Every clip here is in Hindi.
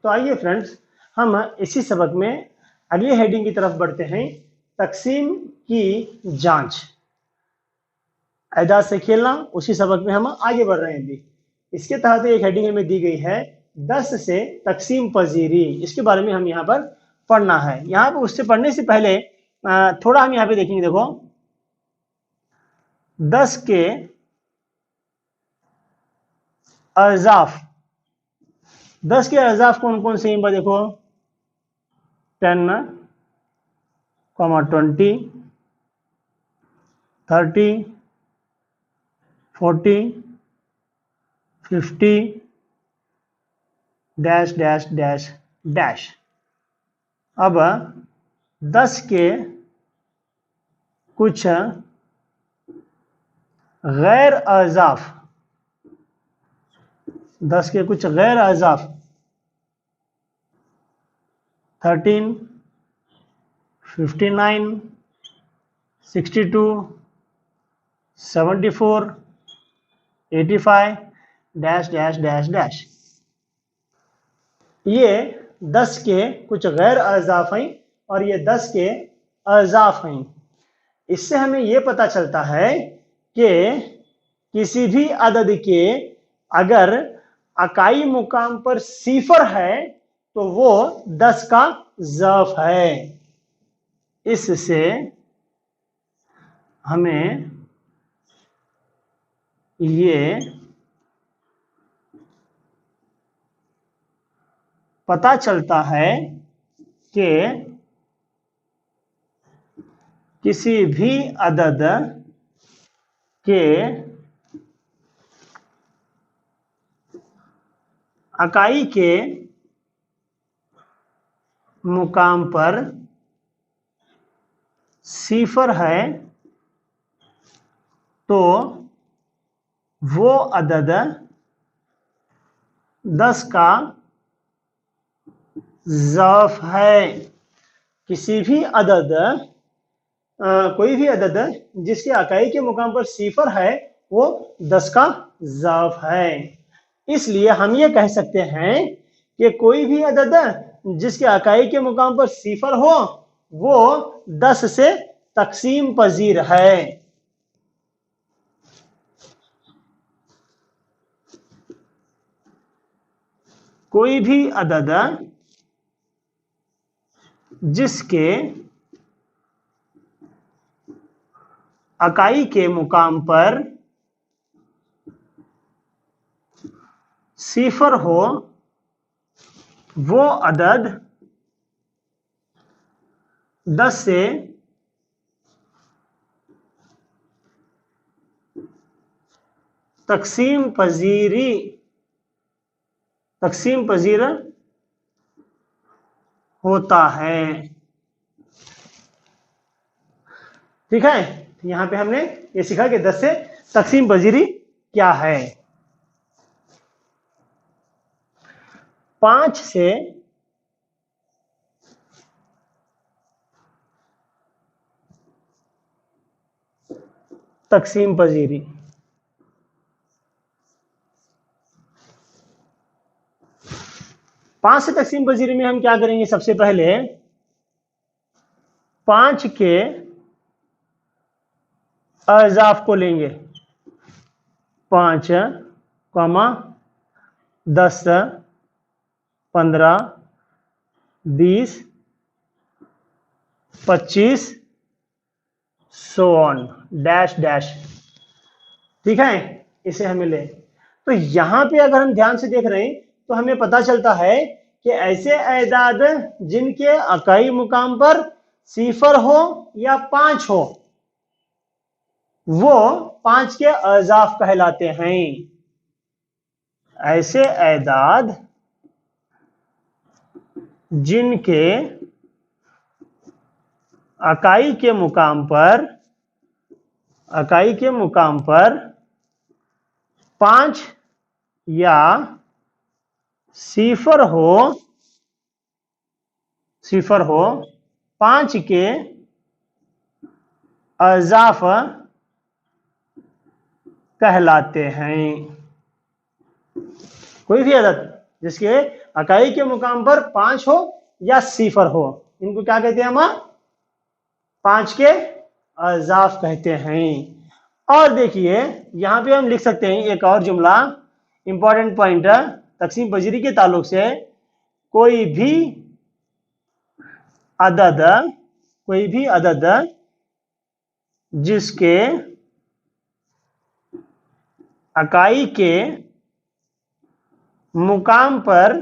तो आइए फ्रेंड्स, हम इसी सबक में अगली हेडिंग की तरफ बढ़ते हैं, तकसीम की जांच। एजाज से खेलना, उसी सबक में हम आगे बढ़ रहे हैं। अभी इसके तहत एक हेडिंग हमें दी गई है 10 से तकसीम पजीरी। इसके बारे में हम यहाँ पर पढ़ना है। यहाँ पर उससे पढ़ने से पहले थोड़ा हम यहाँ पे देखेंगे। देखो 10 के अज़ाफ, 10 के अज़ाफ कौन कौन से हैं? देखो 10, 20, 30, 40, 50 डैश डैश डैश डैश। अब 10 के कुछ गैर अज़ाफ, 10 के कुछ गैर अज़ाफ 13, 59, 62, 74, 85 डैश डैश डैश डैश। ये 10 के कुछ गैर अज़ाफ हैं और ये 10 के अज़ाफ हैं। इससे हमें ये पता चलता है कि किसी भी अदद के अगर अकाई मुकाम पर सिफर है तो वो 10 का ज़र्फ है। इससे हमें ये पता चलता है कि किसी भी अदद के अकाई के मुकाम पर सिफर है तो वो अदद 10 का ज़र्फ है। किसी भी अदद, कोई भी अदद जिसके अकाई के मुकाम पर सिफर है वो 10 का ज़र्फ है। इसलिए हम ये कह सकते हैं कि कोई भी अदद जिसके अकाई के मुकाम पर सिफर हो वो 10 से तकसीम पजीर है। कोई भी अदद जिसके अकाई के मुकाम पर सिफर हो वो अदद 10 से तकसीम पजीर होता है। ठीक है, यहां पे हमने ये सीखा कि 10 से तकसीम पजीरी क्या है। 5 से तकसीम पजीरी, 5 से तकसीम पजीरी में हम क्या करेंगे? सबसे पहले 5 के अज़ाफ को लेंगे। 5, 10, 15, 20, 25 सो ऑन डैश डैश। ठीक है, इसे हमें ले। तो यहां पे अगर हम ध्यान से देख रहे हैं तो हमें पता चलता है कि ऐसे एदाद जिनके अकाई मुकाम पर सिफर हो या 5 हो वो 5 के अज़ाफ कहलाते हैं। ऐसे एदाद जिनके अकाई के मुकाम पर 5 या सिफर हो 5 के अज़ाफ कहलाते हैं। कोई भी अदद जिसके इकाई के मुकाम पर 5 हो या सिफर हो, इनको क्या कहते हैं हम? 5 के अज़ाफ कहते हैं। और देखिए यहां पे हम लिख सकते हैं एक और जुमला, इंपॉर्टेंट पॉइंट, तकसीम पजीरी के ताल्लुक से, कोई भी अदद जिसके इकाई के मुकाम पर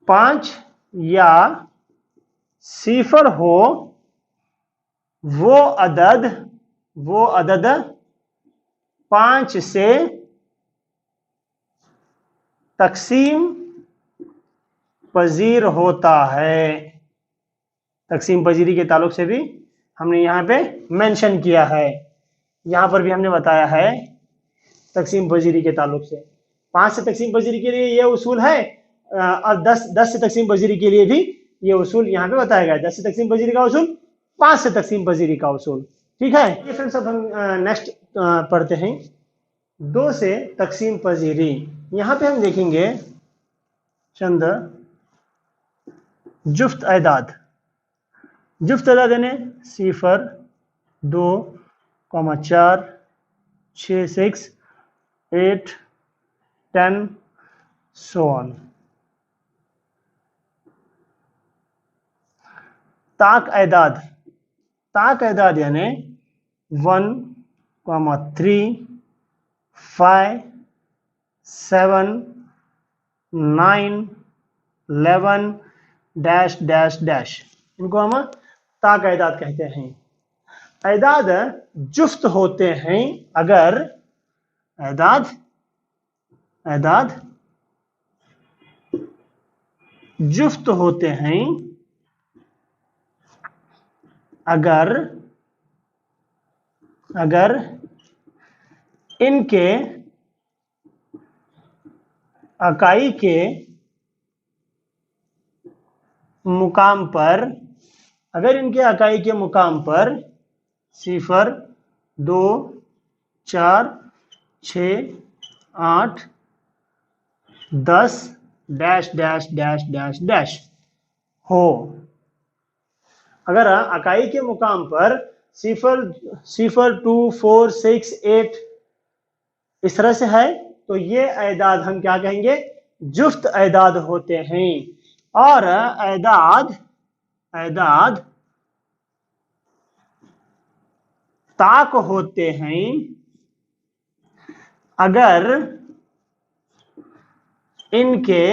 5 या सिफर हो, वो अदद 5 से तकसीम पजीर होता है। तकसीम पजीरी के ताल्लुक से भी हमने यहाँ पे मेंशन किया है, यहाँ पर भी हमने बताया है तकसीम पजीरी के ताल्लुक से। 5 से तकसीम पजीरी के लिए ये उसूल है, और 10 से तकसीम पजीरी के लिए भी ये उसूल यहाँ पे बताया गया है। 10 से तकसीम पजीरी का उसूल, 5 से तकसीम पजीरी का उसूल। ठीक है, ये फ्रेंड्स अब हम नेक्स्ट पढ़ते हैं 2 से तकसीम पजीरी। यहाँ पे हम देखेंगे चंद जुफ्त एदाद यानी 0, 2, 4, 6, 6, 8, 10 so on। ताक एदाद यानी 1, 3, 5, 7, 9, 11 डैश डैश डैश, इनको हम ताक एदाद कहते हैं। एदाद जुफ्त होते हैं अगर एदाद जुफ्त होते हैं अगर इनके इकाई के मुकाम पर, 0, 2, 4, 6, 8, 10 dash dash dash dash dash हो। अगर इकाई के मुकाम पर 0, 2, 4, 6, 8 इस तरह से है, तो ये एदाद हम क्या कहेंगे? जुफ्त एदाद होते हैं। और एदाद ताक होते हैं अगर इनके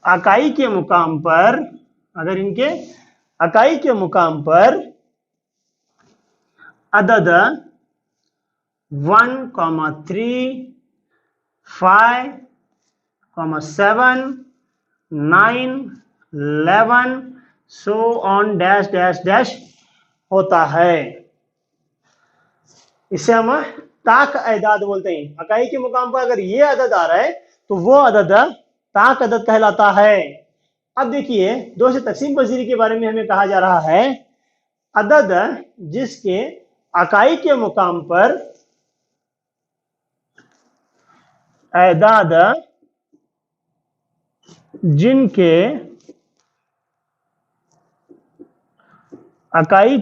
इकाई के मुकाम पर अदद 1, 3, 5, 7, 9, 11 so on dash dash dash होता है। इसे हम ताक एदाद बोलते हैं। इकाई के मुकाम पर अगर ये अदद आ रहा है तो वो अदद ताक अदद कहलाता है। अब देखिए 2 से तकसीम पजीरी के बारे में हमें कहा जा रहा है, अदद जिसके इकाई के मुकाम पर एदाद जिनके इकाई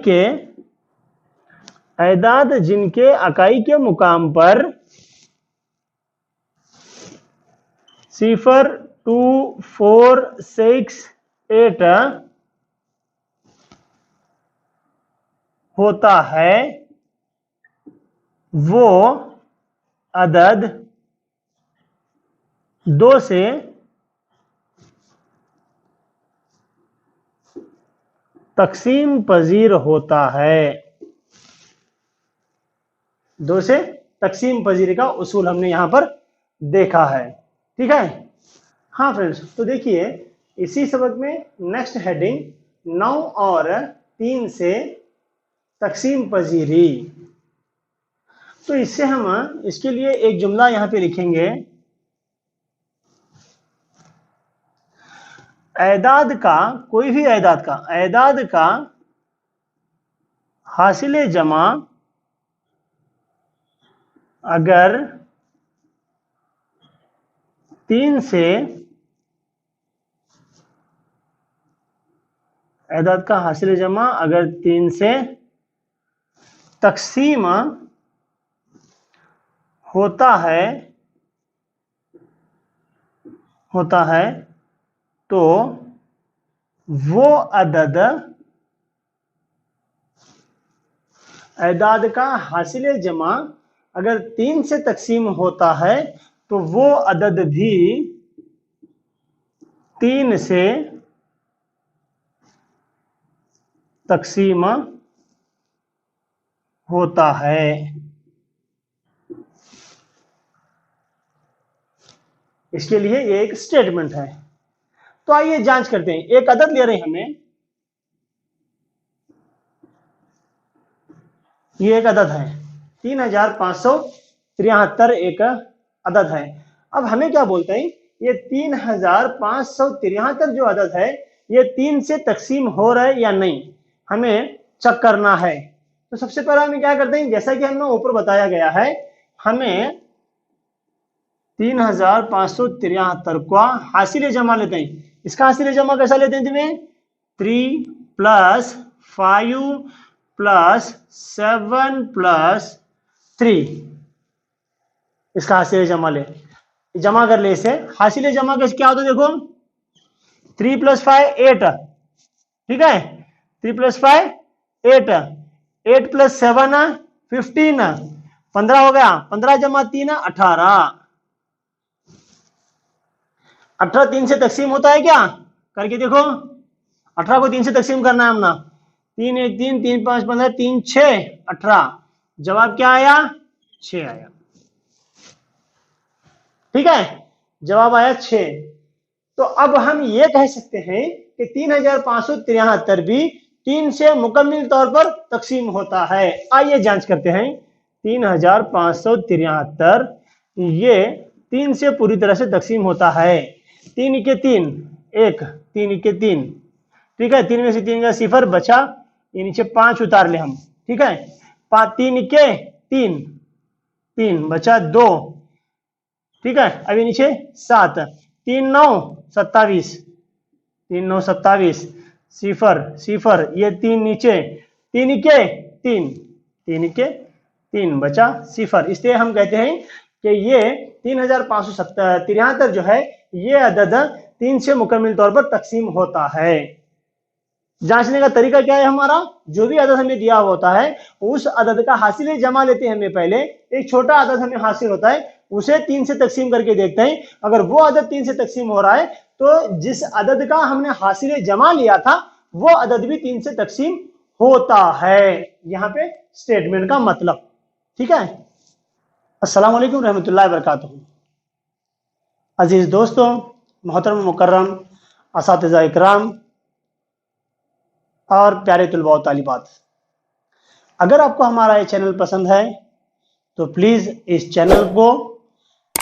के मुकाम पर 0, 2, 4, 6, 8 होता है, वो अदद 2 से तकसीम पजीर होता है। 2 से तकसीम पजीरी का उसूल हमने यहां पर देखा है। ठीक है, हाँ फ्रेंड्स, तो देखिए इसी सबक में नेक्स्ट हेडिंग 9 और 3 से तकसीम पजीरी। तो इससे हम इसके लिए एक जुमला यहां पे लिखेंगे, एदाद का, कोई भी एदाद का हासिल जमा अगर 3 से एदाद का हासिल जमा अगर 3 से तकसीम होता है तो वो अदद एदाद का हासिल जमा अगर 3 से तकसीम होता है तो वो अदद भी 3 से तकसीम होता है। इसके लिए ये एक स्टेटमेंट है। तो आइए जांच करते हैं। एक अदद ले रहे हैं हमें, ये एक अदद है 3573 एक अदद है। अब हमें क्या बोलते हैं, ये 3573 जो अदद है ये 3 से तकसीम हो रहा है या नहीं, हमें चेक करना है। तो सबसे पहले हमें क्या करते हैं, जैसा कि हमें ऊपर बताया गया है, हमें 3573 का हासिल जमा लेते हैं। इसका हासिल जमा कैसा लेते हैं तुम्हें, 3 + 5 + 7 + 3, इसका हासिल जमा ले, जमा कर ले। इसे हासिल जमा कैसे क्या होता है देखो, 3 + 5 8, ठीक है, 3 + 5 8, 8 + 7 15, 15 हो गया, 15 जमा 3 18, 18 3 से तकसीम होता है क्या, करके देखो। 18 को 3 से तकसीम करना है हमने, 3 1 3 3 5 15 3 6 18, जवाब क्या आया, 6 आया। ठीक है, जवाब आया 6। तो अब हम ये कह सकते हैं कि 3573 भी 3 से मुकम्मल तौर पर तकसीम होता है। आइए जांच करते हैं। 3573 ये 3 से पूरी तरह से तकसीम होता है। 3 के 3 1, 3 के 3, ठीक है, 3 में से 3 का 0 बचा, ये नीचे 5 उतार ले हम, ठीक है, 3 के 3, 3 बचा 2, ठीक है, अभी नीचे 7, 3 9 27, 3 9 27, 0 0, ये 3 नीचे, 3 के 3, 3 के 3 बचा 0। इसलिए हम कहते हैं कि ये 3573 जो है ये अदद 3 से मुकम्मल तौर पर तकसीम होता है। जांचने का तरीका क्या है हमारा, जो भी अदद हमें दिया होता है उस अदद का हासिल जमा लेते हैं हमें। पहले एक छोटा अदद हमें हासिल होता है, उसे 3 से तकसीम करके देखते हैं। अगर वो अदद 3 से तकसीम हो रहा है तो जिस अदद का हमने हासिल जमा लिया था वो अदद भी 3 से तकसीम होता है। यहाँ पे स्टेटमेंट का मतलब, ठीक है। अस्सलाम वालेकुम रहमतुल्लाहि व बरकातहू। अजीज दोस्तों, मोहतरम मुकर्रम असातिज़ा इकराम और प्यारे तुलबा व तालिबात, अगर आपको हमारा ये चैनल पसंद है तो प्लीज़ इस चैनल को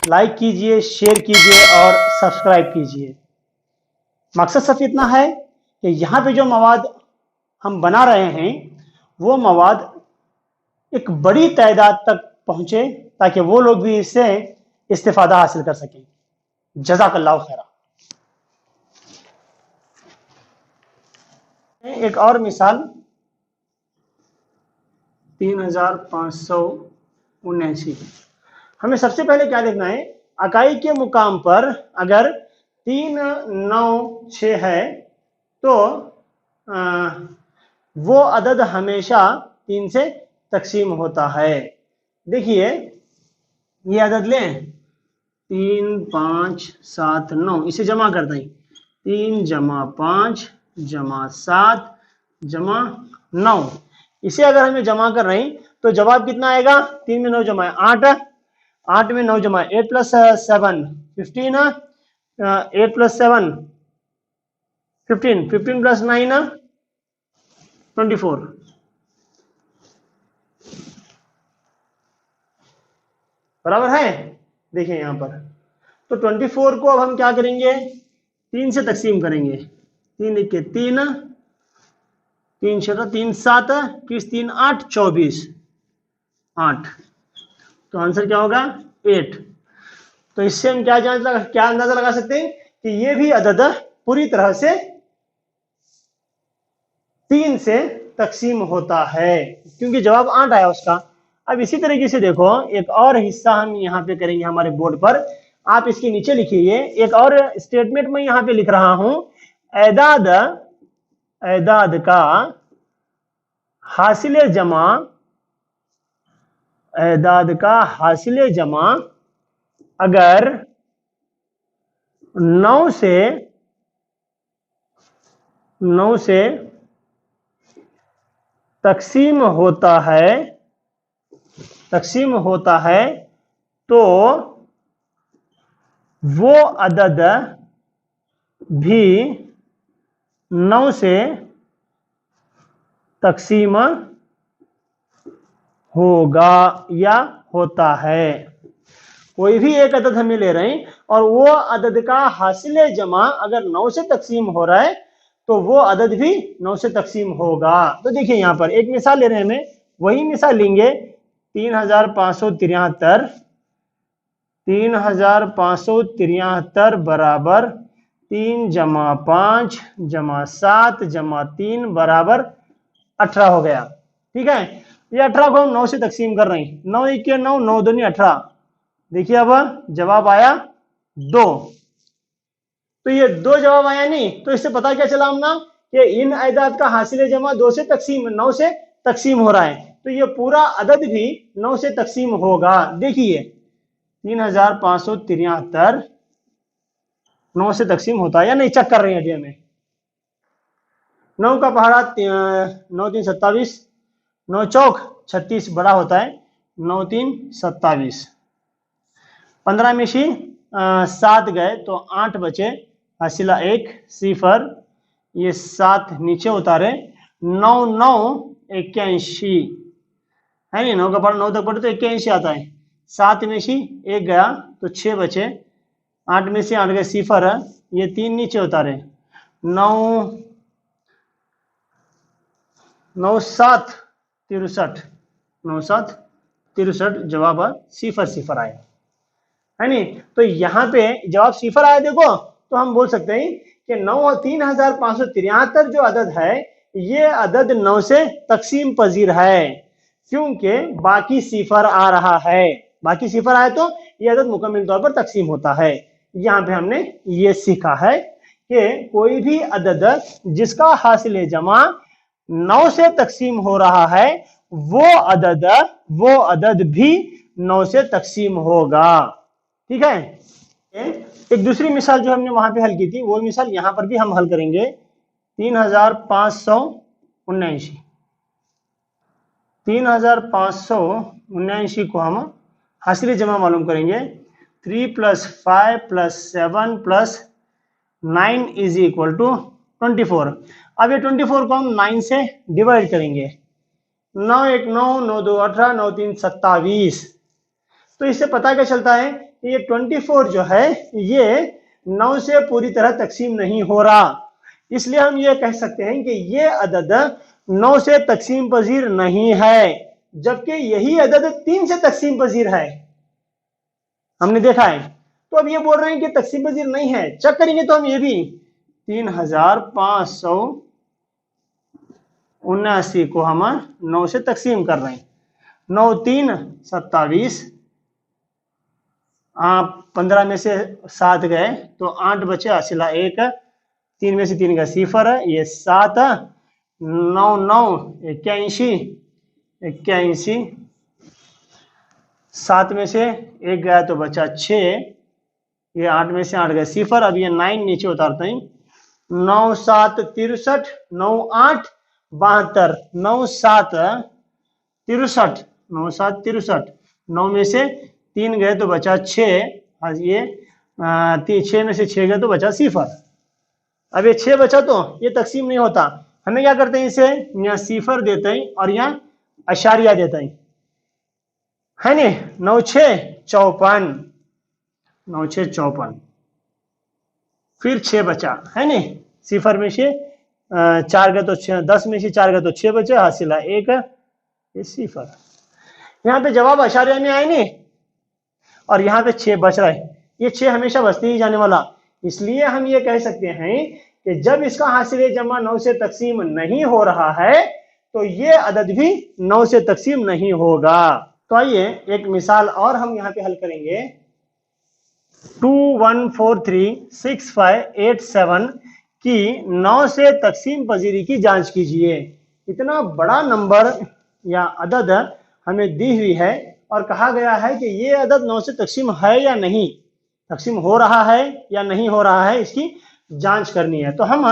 लाइक कीजिए, शेयर कीजिए और सब्सक्राइब कीजिए। मकसद सिर्फ इतना है कि यहाँ पे जो मवाद हम बना रहे हैं वो मवाद एक बड़ी तादाद तक पहुँचे ताकि वो लोग भी इससे इस्तिफादा हासिल कर सकें। जज़ाकल्लाहु खैरा। एक और मिसाल 3579, हमें सबसे पहले क्या देखना है, इकाई के मुकाम पर अगर 3 9 6 है तो वो अदद हमेशा 3 से तकसीम होता है। देखिए ये अदद लें 3 5 7 9, इसे जमा कर दें, 3 जमा 5 जमा 7 जमा 9, इसे अगर हमें जमा कर रहे हैं तो जवाब कितना आएगा, 3 में 9 जमा 8, 8 में 9 जमा 8 + 7 15, 8 + 7 15, 15 + 9 24, बराबर है। देखिए यहां पर तो 24 को अब हम क्या करेंगे, 3 से तकसीम करेंगे, 3 के 3, 3 6 3 7, 3 8 24, 8, तो आंसर क्या होगा 8। तो इससे हम क्या अंदाजा लगा सकते हैं कि ये भी अदद पूरी तरह से 3 से तकसीम होता है, क्योंकि जवाब 8 आया उसका। अब इसी तरीके से देखो, एक और हिस्सा हम यहाँ पे करेंगे हमारे बोर्ड पर, आप इसके नीचे लिखिए। एक और स्टेटमेंट मैं यहाँ पे लिख रहा हूं, एदाद का हासिले जमा, एदाद का हासिले जमा अगर 9 से तकसीम होता है तो वो अदद भी 9 से तकसीम होगा या होता है। कोई भी एक अदद हमें ले रहे हैं और वो अदद का हासिले जमा अगर 9 से तकसीम हो रहा है तो वो अदद भी 9 से तकसीम होगा। तो देखिए यहाँ पर एक मिसाल ले रहे हैं, हमें वही मिसाल लेंगे, 3573 बराबर 3 जमा 5 जमा 7 जमा 3 बराबर 18 हो गया। ठीक है, ये 18 को हम 9 से तकसीम कर रहे हैं, 9 1 के 9, 9 दूनी 18। देखिए अब जवाब आया 2। तो ये 2 जवाब आया नहीं, तो इससे पता क्या चला हमना कि इन अदाद का हासिल जमा 9 से तकसीम हो रहा है, तो ये पूरा अदद भी 9 से तकसीम होगा। देखिए 3573 9 से तकसीम होता है या नहीं, चेक कर रहे हैं अभी हमें। 9 का पहाड़ा 9 3 27, 9 चौक 36 बड़ा होता है, 9 3 27, 15 में से 7 गए तो 8 बचे, हासिला 1 सिफर, ये 7 नीचे उतारे, 9 9 81 है नहीं, 9 का पढ़ा 9 तक पढ़े तो 81 आता है, 7 में से 1 गया तो 6 बचे, 8 में से 8 गए सिफर है, ये 3 नीचे उतारे, 9 9 7 63, 9 7 63 जवाब सिफर आया है नहीं। तो यहाँ पे जवाब सिफर आया देखो, तो हम बोल सकते हैं कि 3573 जो अदद है ये अदद 9 से तकसीम पजीर है, क्योंकि बाकी सिफर आ रहा है, बाकी सिफर आए तो ये अदद मुकम्मल तौर पर तकसीम होता है। यहाँ पे हमने ये सीखा है कि कोई भी अदद जिसका हासिल जमा 9 से तकसीम हो रहा है वो अदद भी 9 से तकसीम होगा। ठीक है, एक दूसरी मिसाल जो हमने वहां पे हल की थी वो मिसाल यहां पर भी हम हल करेंगे। 3579 को हम हासिल जमा मालूम करेंगे। 3 + 5 + 7 + 9 = 24। अब ये 24 को हम 9 से डिवाइड करेंगे, 9 1 9, 9 2 18, 9 3 27। तो इससे पता क्या चलता है, ये 24 जो है ये 9 से पूरी तरह तकसीम नहीं हो रहा, इसलिए हम ये कह सकते हैं कि ये अदद 9 से तकसीम पजीर नहीं है, जबकि यही अदद 3 से तकसीम पजीर है, हमने देखा है। तो अब ये बोल रहे हैं कि तकसीम पजीर नहीं है, चेक करेंगे तो हम ये भी 3579 को हम 9 से तकसीम कर रहे हैं, 9 3 27, आप 15 में से 7 गए तो 8 बचे, हासिला 1, 3 में से 3 का सिफर है, ये 7, 9 9 81, 7 में से 1 गया तो बचा 6, ये 8 में से 8 गए सिफर, अब ये 9 नीचे उतारते हैं, 9 7 63, 9 8 72, 9 7 63, 9 7 63, 9 में से 3 गए तो बचा 6, ये 6 में से 6 गए तो बचा सिफर। अब ये 6 बचा तो ये तकसीम नहीं होता, हमें क्या करते हैं, इसे यहाँ सिफर देते हैं और यहाँ अशारिया देते हैं, है नी। 9 6 54, 9 6 54, फिर 6 बचा, है नी, सिफर में से 4 गए तो 6, 10 में से 4 गए तो 6 बचे, हासिला 1, ये सिफर। यहाँ पे जवाब अशारिया में आए नहीं और यहाँ पे 6 बच रहे, ये 6 हमेशा बचते ही जाने वाला, इसलिए हम ये कह सकते हैं कि जब इसका हासिल जमा 9 से तकसीम नहीं हो रहा है तो ये अदद भी 9 से तकसीम नहीं होगा। तो आइए एक मिसाल और हम यहाँ पे हल करेंगे। 21436587 की 9 से तकसीम पजीरी की जांच कीजिए। इतना बड़ा नंबर या अदद हमें दी हुई है और कहा गया है कि ये अदद 9 से तकसीम है या नहीं, तकसीम हो रहा है या नहीं हो रहा है, इसकी जांच करनी है। तो हम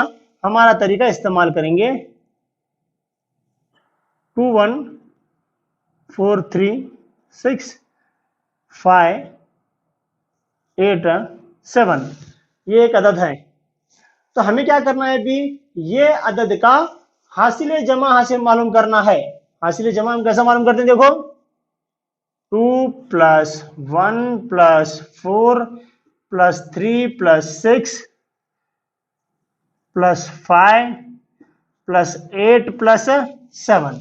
हमारा तरीका इस्तेमाल करेंगे। 21436587 ये एक अदद है। तो हमें क्या करना है अभी, ये अदद का हासिल जमा हासिल मालूम करना है। हासिल जमा हम कैसा मालूम करते हैं, देखो 2 + 1 + 4 + 3 + 6 + 5 + 8 + 7,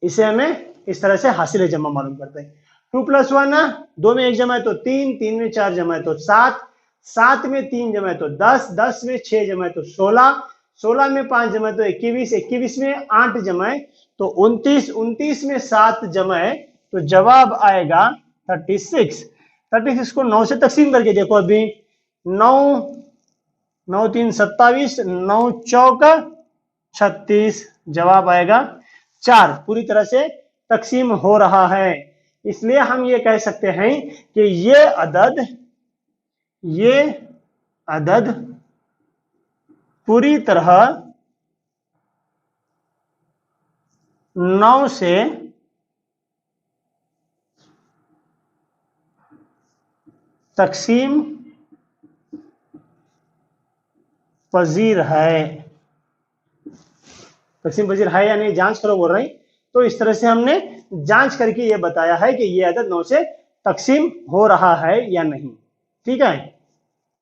इसे हमें इस तरह से हासिल जमा मालूम करते हैं। 2 + 1 2 में 1 जमा है तो 3, 3 में 4 जमा है तो 7, 7 में 3 जमा है तो 10, 10 में 6 जमा है तो 16, 16 में 5 जमा है तो 21, 21 में 8 जमा है तो 29, 29 में 7 जमा है तो जवाब आएगा 36। 36 को 9 से तकसीम करके देखो अभी, 9 9 3 27, 9 चौक 36, जवाब आएगा 4। पूरी तरह से तकसीम हो रहा है, इसलिए हम ये कह सकते हैं कि ये अदद पूरी तरह 9 से तकसीम पजीर है। तकसीम पजीर है या नहीं जांच करो बोल रहे हैं। तो इस तरह से हमने जांच करके ये बताया है कि ये अदद 9 से तकसीम हो रहा है या नहीं। ठीक है।